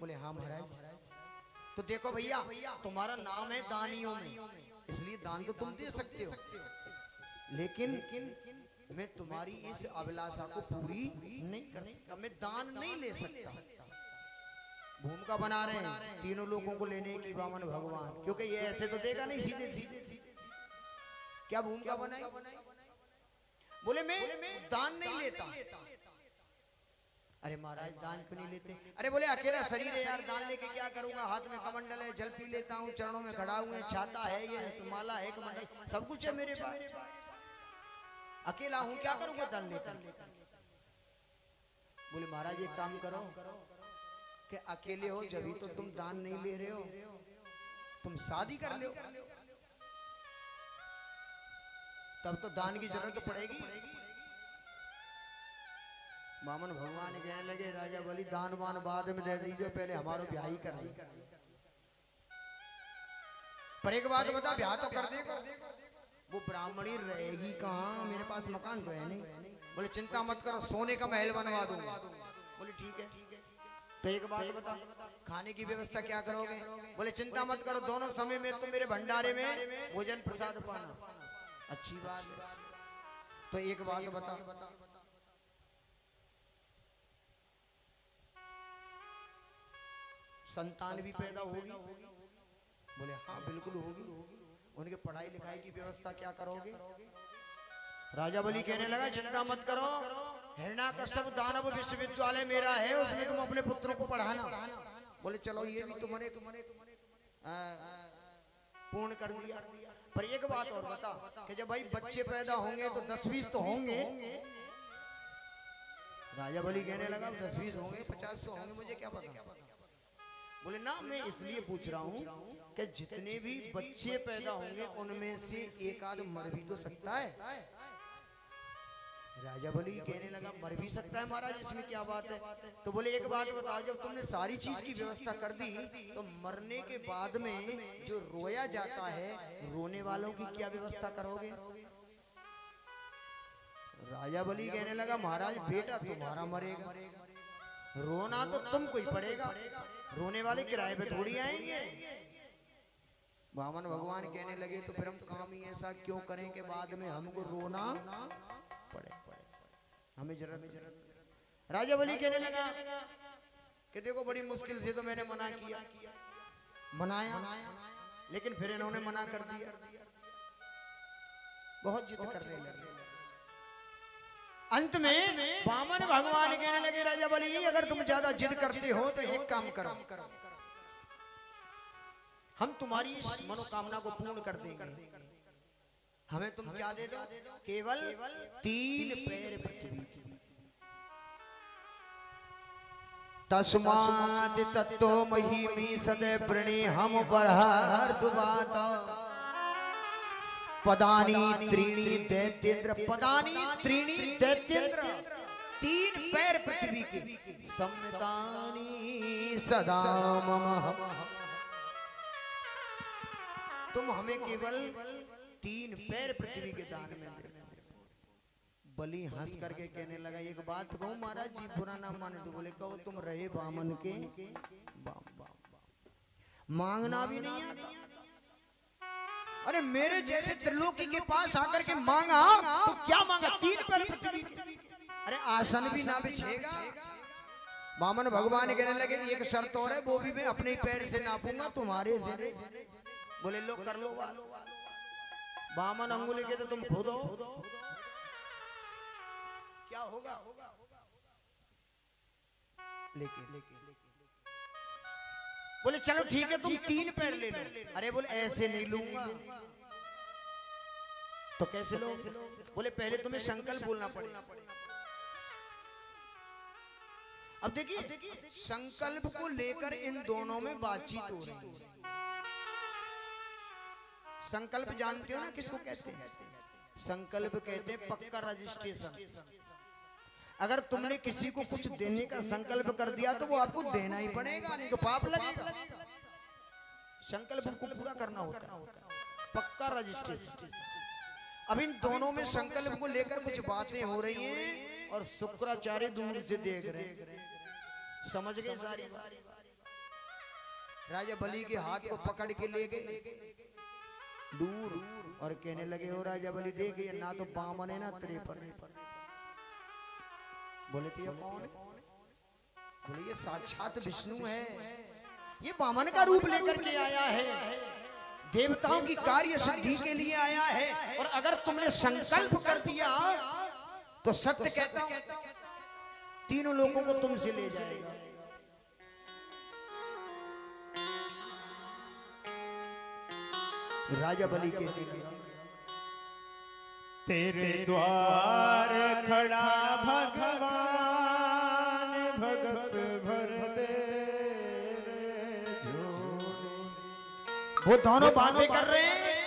बोले हाँ महाराज। तो देखो भैया, तुम्हारा नाम है दानियों में, इसलिए दान तो तुम दे सकते हो, लेकिन मैं तुम्हारी इस अभिलाषा को पूरी नहीं कर सकता, मैं दान नहीं ले सकता। भूमिका बना रहे हैं तीनों लोगों को लेने की वामन भगवान, क्योंकि ये ऐसे तो देगा नहीं सीधे सीधे। क्या भूमिका बनाई? बोले मैं दान नहीं लेता। अरे महाराज दान क्यों नहीं लेते? अरे बोले अकेला शरीर है यार, दान लेके क्या करूंगा, हाथ में कमंडल है, जल पी लेता हूँ, चरणों में खड़ा हुए, छाता है, ये माला है, कमंडल सब कुछ है मेरे पास, अकेला हूं, क्या करूंगा दान लेकर? बोले महाराज एक काम करो कि अकेले हो जब ही तो तुम दान नहीं ले रहे हो, तुम शादी कर लो, तब तो दान की जरूरत पड़ेगी। वामन भगवान कहने लगे राजा बलि दान वान बाद में दे दीजिए, पहले हमारो ब्याह ही कर दे। पर एक बात बता, ब्याह तो कर देगा, वो ब्राह्मणी रहेगी कहाँ, मेरे पास मकान तो है नहीं। बोले चिंता मत करो, सोने का महल बनवा दूंगा। बोले ठीक है। तो एक बात बता, खाने की व्यवस्था क्या करोगे? बोले चिंता मत करो, दोनों समय में तुम मेरे भंडारे में भोजन प्रसाद पाना। अच्छी बात है। तो एक बात बता, संतान भी पैदा होगी? बोले हाँ बिल्कुल होगी। उनके पढ़ाई लिखाई की व्यवस्था क्या करोगे? राजा बलि कहने लगा चिंता मत करो, हिरण्यकश्यप दानव विश्वविद्यालय मेरा है, उसमें तुम अपने पुत्रों को पढ़ाना। बोले चलो ये भी तुम्हारे पूर्ण कर दिया। पर एक बात और बता कि जब भाई बच्चे पैदा होंगे तो 10-20 तो होंगे। राजा बलि कहने लगा 10-20 होंगे, 50 तो होंगे, मुझे क्या पता। बोले ना मैं इसलिए पूछ रहा हूं कि जितने भी बच्चे पैदा होंगे उनमें से एक आध मर भी तो सकता है। राजा बलि कहने लगा मर भी सकता है महाराज, इसमें क्या बात है? तो बोले एक बात बताओ, जब तुमने सारी चीज की व्यवस्था कर दी तो मरने के बाद में जो रोया जाता है, रोने वालों की क्या व्यवस्था करोगे? राजा बलि कहने लगा महाराज बेटा तुम्हारा मरेगा, रोना तो तुमको ही पड़ेगा, रोने वाले किराए पे थोड़ी आएंगे। वामन भगवान कहने लगे तो फिर हम काम ही ऐसा क्यों करें कि बाद में हमको रोना पड़े, हमें जरूरत। राजा बलि कहने लगा कि देखो बड़ी मुश्किल से तो मैंने मना किया, मनाया, लेकिन फिर इन्होंने मना कर दिया, बहुत जिद करने लगे। अंत में वामन भगवान कहने लगे राजा बलि अगर तुम ज्यादा जिद करते हो तो एक काम करो, हम तुम्हारी इस मनोकामना को पूर्ण कर देंगे। हमें तुम क्या दे दो? केवल 3 पैर पृथ्वी की। तस्मात् तत्तो महिमी सदे प्रणि हम बरहर सुबात पदानी त्रीणी दैत्येंद्र, पदानी त्रीणी दैत्येंद्र, 3 पैर पृथ्वी के, सम्मितानि सदा मम। तुम हमें केवल 3 पैर पृथ्वी के दान में दे। बलि हंस करके कहने लगा एक बात कहूं महाराज जी, बुरा ना माने तो। बोले कहो तुम रहे वामन के मांगना भी नहीं आता। अरे मेरे जैसे त्रिलोकी के पास आकर के मांगा तो क्या मांगा? 3 पैर पृथ्वी के। अरे आसन भी ना बिछेगा। वामन भगवान कहने लगे एक शर्त और है, वो भी मैं अपने पैर से नापूंगा, तुम्हारे से नहीं। बोले लो कर लो बात। वामन अंगुली के तो तुम खुद हो, क्या होगा? लेकिन बोले चलो ठीक है तुम 3 पैर ले लो। अरे बोले ऐसे नहीं लूंगा। तो कैसे लो? बोले पहले तुम्हें संकल्प बोलना पड़ेगा। अब देखिए संकल्प को लेकर इन दोनों में बातचीत हो रही है। संकल्प जानते हो ना किसको कहते हैं? संकल्प कहते हैं पक्का रजिस्ट्रेशन। अगर तुमने किसी को कुछ देने का संकल्प कर दिया तो वो आपको देना ही पड़ेगा, नहीं तो पाप लगेगा। संकल्प को पूरा करना होता है, पक्का रजिस्ट्रेशन। अब इन दोनों में संकल्प को लेकर कुछ बातें हो रही हैं और शुक्राचार्य दूर से देख रहे हैं। समझ गए सारी बात? राजा बलि के हाथ को पकड़ के ले गए दूर और कहने लगे, हो राजा बलि देख, ये ना तो बामन है ना त्रेपन। बोले तो ये कौन है? बोले ये साक्षात विष्णु है, ये बामन का रूप लेकर के आया है, देवताओं की कार्य सिद्धि के लिए आया है। और अगर तुमने संकल्प कर दिया तो सत्य कहता हूं तीनों लोगों को तुमसे ले जाएगा। राजा बलि के तेरे द्वार खड़ा भगवान, भगत भर दे वो दोनों बातें कर रहे हैं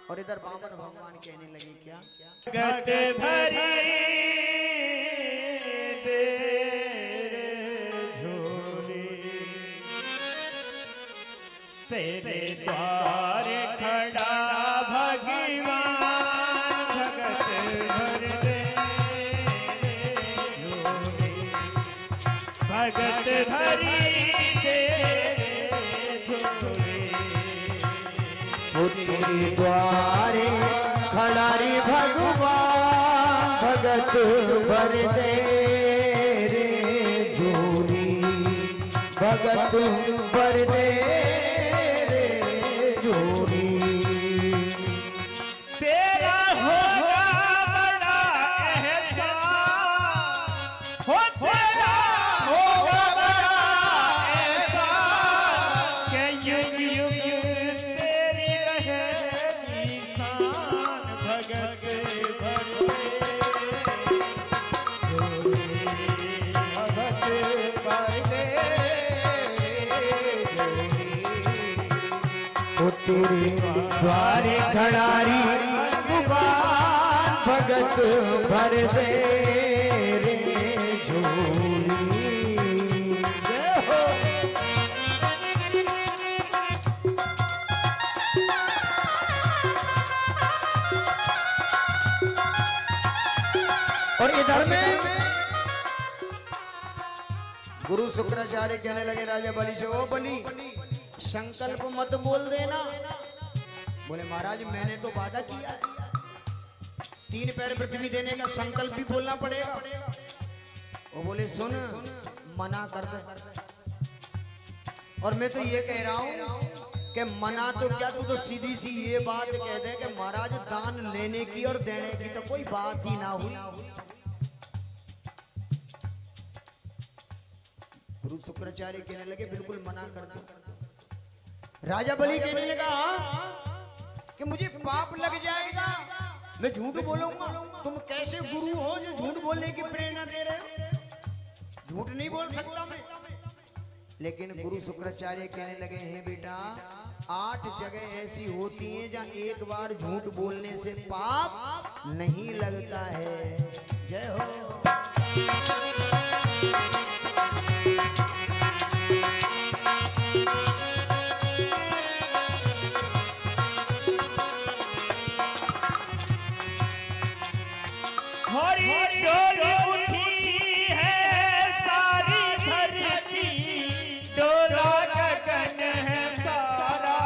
और इधर बामन भगवान कहने लगे, क्या गट भरी दे झोली, तेरे द्वार खड़ा भगवान, भगत भर दे झोली, भगत भरी दे तेरे द्वारे खड़ारी भगवान, भगत भर दे रे झोली, भगत भर दे रे झोली। तेरा होगा बड़ा एहसान, हो तेरा होगा बड़ा एहसान, के युग युग तेरी रहेगी शान, भगत भर दे झोली, भगत भर दे तेरे द्वारे खड़ारी भगवान, भगत भर दे रे झोली। जय हो। और इधर में गुरु शुक्राचार्य कहने लगे राजा बलि से, ओ बलि संकल्प मत बोल देना। बोले महाराज मैंने तो वादा किया है, 3 पैर पृथ्वी देने का संकल्प भी बोलना पड़ेगा। वो बोले सुन, मना कर दे। और मैं तो ये कह रहा हूं कि मना तो क्या, तू तो सीधी सी ये बात कह दे कि महाराज दान लेने की और देने की तो कोई बात ही ना हुई। गुरु शुक्राचार्य कहने लगे बिल्कुल मना कर दो। राजा बलि कहने लगा कि मुझे पाप लग जाएगा, मैं झूठ बोलूंगा। तुम कैसे गुरु हो जो झूठ बोलने की प्रेरणा दे रहे हो? झूठ नहीं बोल सकता मैं। लेकिन गुरु शुक्राचार्य कहने लगे, हैं बेटा 8 जगह ऐसी होती हैं जहां एक बार झूठ बोलने से पाप नहीं लगता है। जय हो। हरी डोली उठी है सारी धरती, डोला गगन है सारा,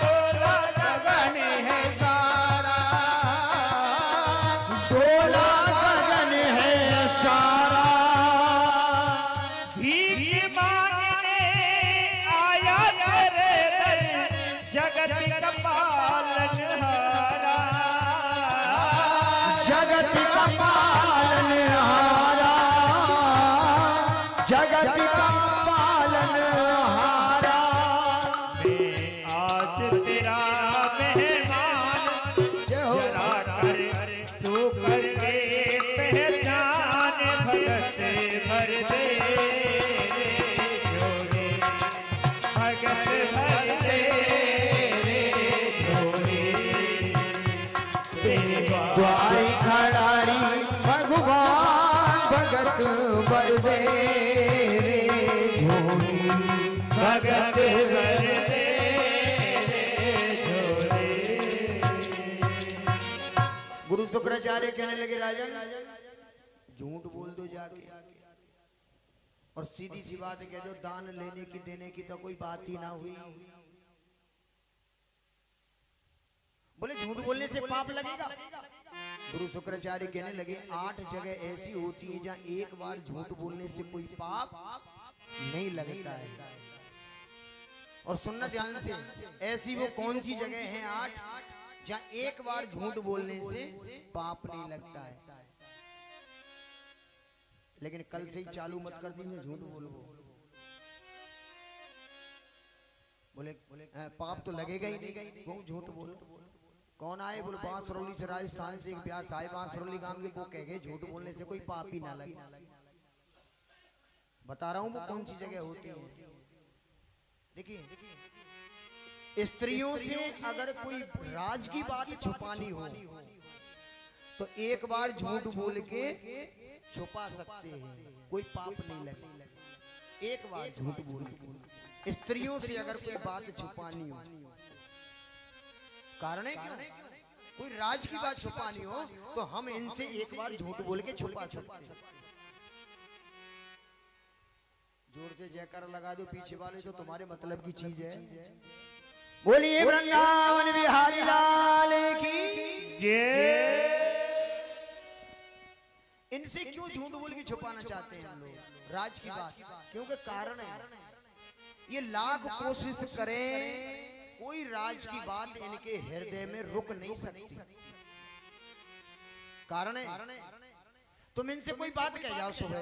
डोला गगन है सारा, डोला गगन है सारा। भीख मांगने आया तेरे दर, जगत का पालनहारा, जगत का पालनहारा, जगत का पालनहारा। मैं आज तेरा मेहमान, जरा कर तू कर ले पहचान, भगत भर दे झोली, भगत भर दे झोली, तेरे द्वार खड़ारी भगवान, भगत भर दे रे झोली, भगत भर दे झोली। गुरु शुक्राचार्य कहने लगे राजन झूठ बोल दो जाके और सीधी सी बात कह दो, दान लेने की देने की तो कोई बात ही ना हुई। बोले झूठ बोलने से पाप लगेगा। गुरु शुक्राचार्य कहने लगे 8 जगह ऐसी होती है जहां एक बार झूठ बोलने से कोई पाप नहीं लगता है। और सुनना ध्यान से, ऐसी वो कौन सी जगह है 8 जहां एक बार झूठ बोलने से पाप नहीं लगता है। लेकिन कल से ही चालू मत कर दीजिए झूठ बोलो। बोले पाप तो लगेगा ही नहीं, क्यों झूठ बोलो। कौन आए? बोले बांसरौली से, राजस्थान से एक ब्यास आए बांसरौली गांव के, वो कह गए झूठ बोलने से कोई पाप ही ना लगे। बता रहा हूं वो कौन सी जगह होती है। देखिए, स्त्रियों से अगर कोई राज की बात छुपानी हो तो एक बार झूठ बोल के छुपा सकते हैं, कोई पाप नहीं लगे। एक बार झूठ बोल के स्त्रियों से अगर कोई बात छुपानी हो, कारण है क्यों? कोई राज की बात छुपानी हो तो हम इनसे एक बार झूठ बोल के छुपा सकते हैं। जोर से जयकारा लगा दो पीछे वाले, जो तुम्हारे मतलब की चीज है। बोलिए वृंदावन बिहारी लाल की जय। इनसे क्यों झूठ बोल के छुपाना चाहते हैं हम लोग राज की बात? क्योंकि कारण है, ये लाख कोशिश करें कोई राज की बात इनके हृदय में रुक नहीं सकती। कारण है, तुम इनसे कोई बात कह जाओ सुबह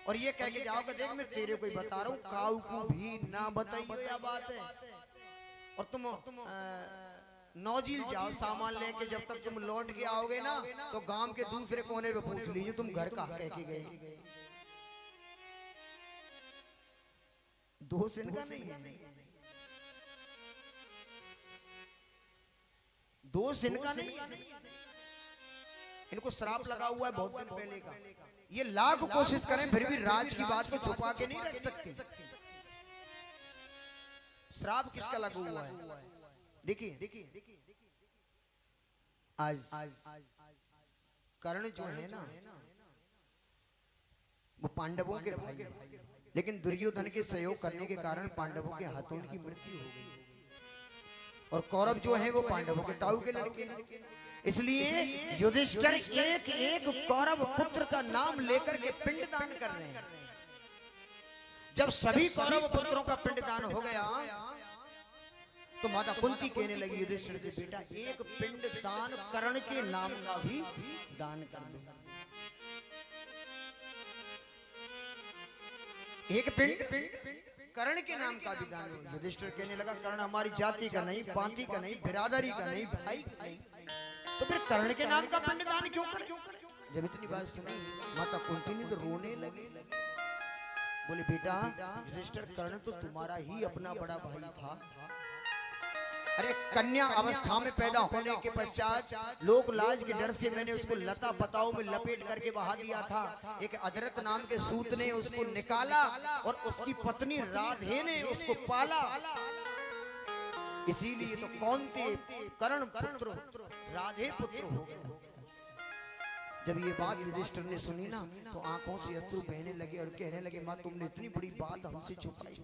और ये कह के जाओ कि देख मैं तेरे को बता रहा हूं, काऊ को भी ना बताइयो या बात है। और तुम नौजील जाओ सामान लेके, जब तक तुम लौट के आओगे ना तो गांव के दूसरे कोने पे पूछ लीजिए तुम घर कहाँ कह के गए। दोष इनका नहीं है, दोष इनका नहीं है, इनको श्राप लगा हुआ है बहुत दिन पहले का। ये लाख कोशिश करें फिर भी राज की बात को छुपा के नहीं रख सकते। श्राप किसका लगा हुआ है? देखिए आज कर्ण जो है ना वो पांडवों के भाई है, लेकिन दुर्योधन के सहयोग करने के कारण पांडवों के हाथों की मृत्यु हो गई। और कौरव जो है वो पांडवों के ताऊ के लड़के हैं। इसलिए युधिष्ठिर एक एक कौरव पुत्र का नाम लेकर के पिंडदान कर रहे हैं। जब सभी कौरव पुत्रों का पिंडदान हो गया तो माता कुंती कहने लगी युधिष्ठिर से, बेटा एक पिंड दान कर्ण के नाम का भी दान कर दो। एक पिंड कर्ण के नाम का भी दान हो। युधिष्ठिर कहने लगा कर्ण हमारी जाति का नहीं, पांति का नहीं, बिरादरी का नहीं, भाई का नहीं, तो फिर कर्ण के नाम का पिंड दान क्यों करें? जब इतनी बात सुनी माता कुंती ने तो रोने लगी। बोले बेटा युधिष्ठिर कर्ण तो तुम्हारा ही अपना बड़ा भाई था। अरे कन्या अवस्था में पैदा होने के पश्चात लोक लाज के डर से मैंने उसको लता पताओं में लपेट करके बहा दिया था। एक अदरत नाम के सूत ने उसको निकाला और उसकी पत्नी राधे ने उसको पाला। इसीलिए तो कौनते कर्ण पुत्र राधे पुत्र हो गया। जब ये बात युधिष्ठिर ने सुनी ना तो आंखों से अश्रु बहने लगे और कहने लगे माँ तुमने इतनी बड़ी बात हमसे छुपाई।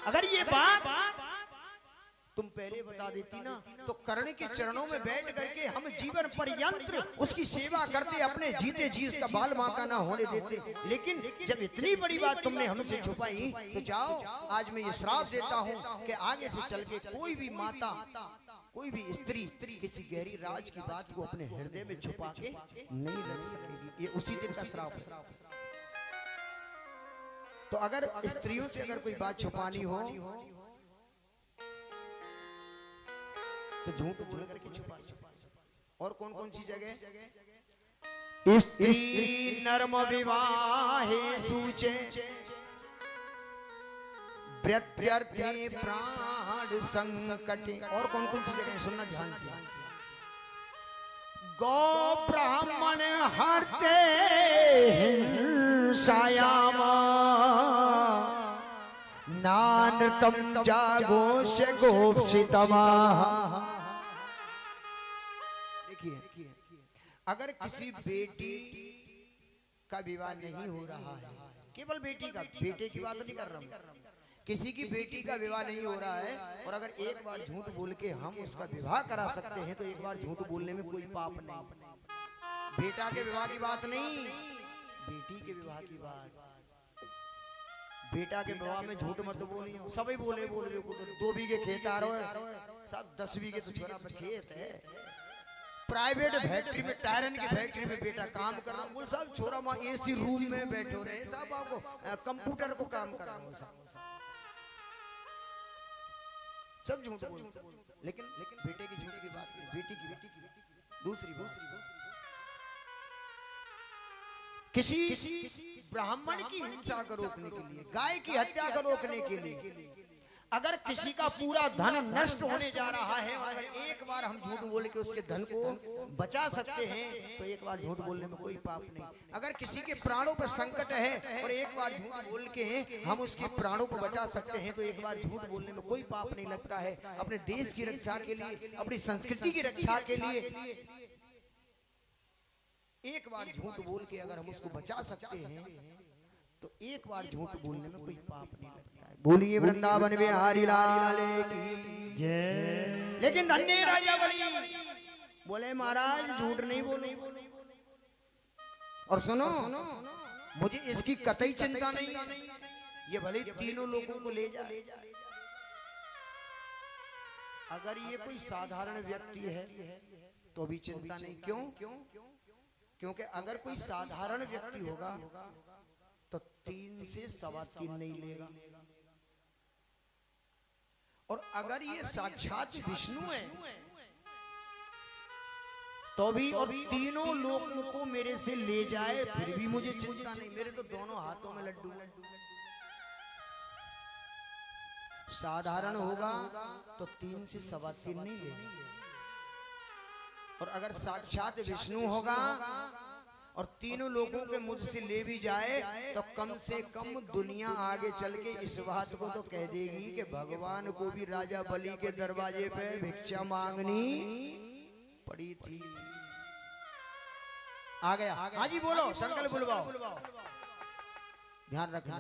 अगर ये बात तुम पहले बता देती ना तो कर्ण के चरणों में बैठ करके हम जीवन पर्यंत उसकी सेवा करते, अपने जीते जी उसका बाल बांका ना होने देते। लेकिन जब इतनी बड़ी बात तुमने हमसे छुपाई तो जाओ आज मैं ये श्राप देता हूँ कि आगे से चल के कोई भी माता कोई भी स्त्री किसी गहरी राज की बात को अपने हृदय में छुपा के नहीं रख सकेगी। ये उसी दिन का श्राप है। तो अगर स्त्रियों से अगर कोई बात छुपानी हो तो झूठ बोल करके छुपा सकते। और कौन कौन सी जगह? स्त्री नर्म विवाहे सूचे प्रत्यर्थे प्राण संकटे। और कौन कौन सी जगह सुनना ध्यान से। गौ ब्राह्मण हरते हिंसायामा नानतम जागोश गोप्सितमा। देखिए अगर किसी बेटी का विवाह नहीं हो रहा है, केवल बेटी का, बेटे की बात नहीं कर रहा हूं, किसी की बेटी का विवाह नहीं हो रहा है, और अगर एक बार झूठ बोल के हम उसका विवाह करा सकते हैं तो एक बार झूठ बोलने में कोई पाप नहीं। बेटा के विवाह की बात नहीं, बेटी के विवाह की बात। बेटा के विवाह में झूठ मत बोलिए, सभी बोले 2 बीघे खेत आ रहे हैं, सब 10 बीघे तो छोरा पे खेत है, प्राइवेट फैक्ट्री में, टायरन की फैक्ट्री में बेटा काम कर रहा है, वो सब छोरा वहां एसी रूम में बैठे रहे, सब आपको कंप्यूटर को काम कर रहा है, सब झूठ बोलते। लेकिन बेटे की झूठ की बात नहीं, बेटी की दूसरी बात। किसी ब्राह्मण की हिंसा को रोकने के लिए, गाय की हत्या को रोकने के लिए, अगर किसी का पूरा धन नष्ट होने जा रहा है और अगर एक बार हम झूठ बोल के उसके धन को बचा सकते हैं तो एक बार झूठ बोलने में कोई पाप नहीं। अगर किसी के प्राणों पर संकट है और एक बार झूठ बोल के हम उसके प्राणों को बचा सकते हैं तो एक बार झूठ बोलने में कोई पाप नहीं लगता है। अपने देश की रक्षा के लिए, अपनी संस्कृति की रक्षा के लिए एक बार झूठ बोल के अगर हम उसको बचा सकते हैं तो एक बार झूठ बोलने में कोई पाप नहीं लगता है। बोलिए वृंदावन बिहारी लाल की जय। लेकिन धन्य राजा बलि बोले महाराज झूठ नहीं बोले, और सुनो मुझे इसकी कतई चिंता नहीं, ये भले तीनों लोगों को ले जाए, अगर ये कोई साधारण व्यक्ति है तो भी चिंता नहीं। क्यों? क्योंकि अगर कोई साधारण व्यक्ति होगा तो 3 से 3.25 नहीं लेगा, और अगर ये साक्षात विष्णु है तो भी, और तीनों लोगों को मेरे से ले जाए फिर भी मुझे चिंता नहीं, मेरे तो दोनों हाथों में लड्डू है। साधारण होगा तो 3 से 3.25 नहीं लेगा, और अगर साक्षात विष्णु होगा और तीनों लोगों के मुझसे ले भी जाए तो कम से कम दुनिया आगे चल के इस बात को तो कह देगी कि भगवान को भी राजा बलि के दरवाजे पे भिक्षा मांगनी पड़ी थी। आ गया? हाँ जी बोलो, संकल्प बुलवाओ, ध्यान रखना।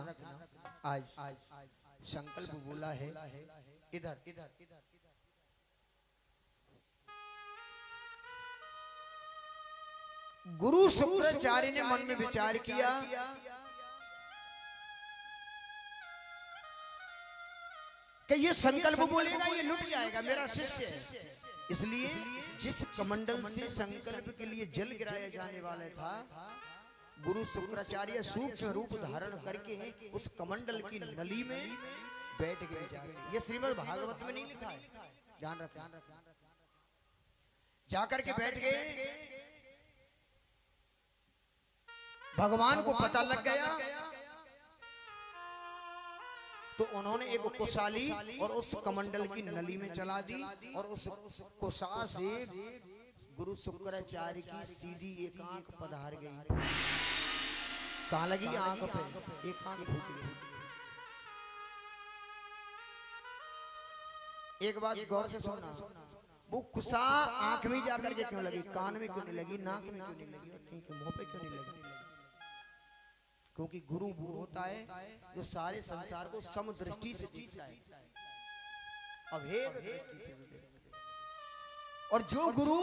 आज संकल्प बोला है, इधर गुरु शुक्राचार्य ने मन में विचार किया कि ये संकल्प बोलेगा ये लुट जाएगा, मेरा शिष्य है, इसलिए जिस कमंडल से संकल्प के लिए जल गिराया जाने वाला था गुरु शुक्राचार्य सूक्ष्म रूप धारण करके उस कमंडल की नली में बैठ गए जाकर। ये श्रीमद् भागवत में नहीं लिखा है, ध्यान रखना। जाकर के बैठ गए, भगवान को पता लग गया तो उन्होंने एक कुशाली और उस कमंडल की नली में चला दी, और उस कुशा से गुरु शुक्राचार्य की सीधी एक आंख पधार गई। कहां लगी? आंख पे, एक आंख फूट गई। एक बात गौर से सुनना, वो कुशा आंख में जाकर के क्यों लगी? कान में क्यों नहीं लगी? नाक में क्यों नहीं लगी? और कहीं के मुंह पे क्यों नहीं लगी? क्योंकि गुरु वो होता है जो सारे संसार को समदृष्टि से देखता है, अभेद दृष्टि से देखता है। और जो गुरु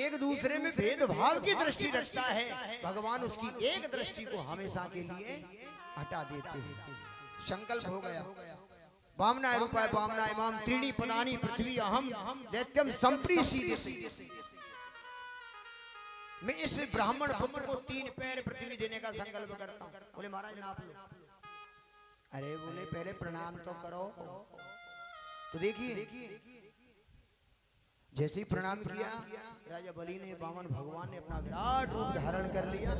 एक दूसरे में भेदभाव की दृष्टि रखता है, भगवान उसकी एक दृष्टि को हमेशा के लिए हटा देते हैं। संकल्प हो गया, वामनाय रूपाय वामनाय माम त्रीणि पदानि पृथ्वी अहम दैत्यम संप्रीसीदति। मैं इस ब्राह्मण पुत्र को 3 पैर पृथ्वी देने का संकल्प करता हूं। बोले महाराज नाप लो। अरे बोले पहले प्रणाम तो करो। तो देखिए जैसे ही प्रणाम किया राजा बलि ने, वामन भगवान ने अपना विराट रूप धारण कर लिया।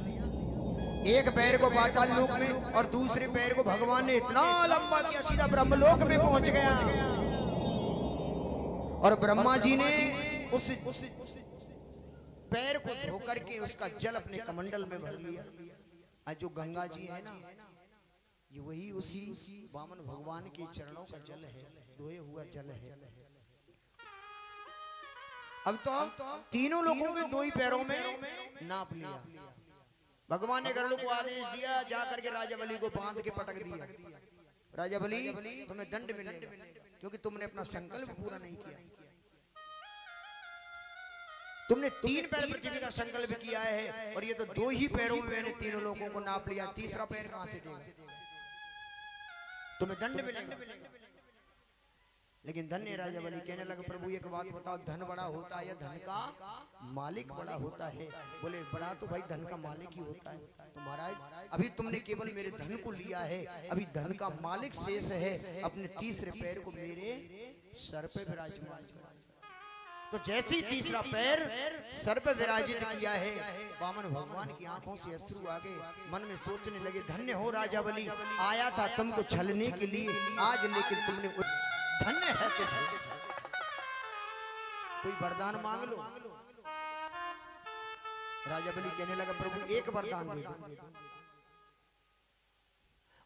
एक पैर को पाताल लोक में और दूसरे पैर को भगवान ने इतना लंबा किया सीधा ब्रह्मलोक में पहुंच गया। और ब्रह्मा जी ने उस पैर को धो करके उसका जल अपने कमंडल में भर लिया। आज जो गंगा जी है ना, ये वही उसी वामन भगवान के चरणों का जल है, धोए हुआ जल है। अब तो तीनों लोगों के 2 ही पैरों में नाप लिया। भगवान ने गरुड़ को आदेश दिया, जाकर के राजा बलि को बांध के पटक दिया। राजा बलि तुम्हें दंड मिलेगा क्योंकि तुमने अपना संकल्प पूरा नहीं किया। तुमने 3 पैर पृथ्वी का संकल्प किया है और ये तो 2 ही पैरों में मैंने तीनों लोगों को नाप लिया, तीसरा पैर कहां से देगा? तुम्हें दंड मिलेगा। लेकिन धन्य राजा बलि कहने लगे, प्रभु एक बात बताओ, धन बड़ा होता है या धन का मालिक बड़ा होता है? बोले बड़ा तो भाई धन का मालिक ही होता है। तो महाराज अभी तुमने केवल मेरे धन को लिया है, अभी धन का मालिक शेष है। अपने तीसरे पैर को मेरे सर पे विराजमान करो। तो जैसे ही तीसरा पैर सर पे विराजित किया है, वामन भगवान की आंखों से अश्रु आ गए। मन में सोचने लगे, धन्य हो राजा बलि, आया था तुमको छलने के लिए, आज लेकिन तुमने धन्य है तुझे। कोई वरदान मांग लो। राजा बलि कहने लगा, प्रभु एक वरदान दे दो।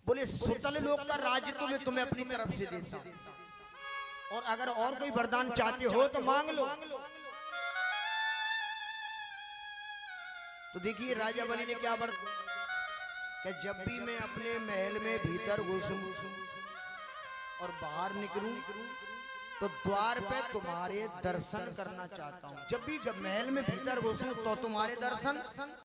बोले सुतल लोक का राज्य तो मैं तुम्हें अपनी तरफ से देता हूं, और अगर और कोई वरदान चाहते हो तो मांग लो। तो देखिए राजा बलि ने क्या वरदान कि जब भी मैं अपने महल में भीतर घुसूं और बाहर निकलूं तो द्वार पे तुम्हारे दर्शन करना चाहता हूं। जब भी महल में भीतर घुसूं तो तुम्हारे दर्शन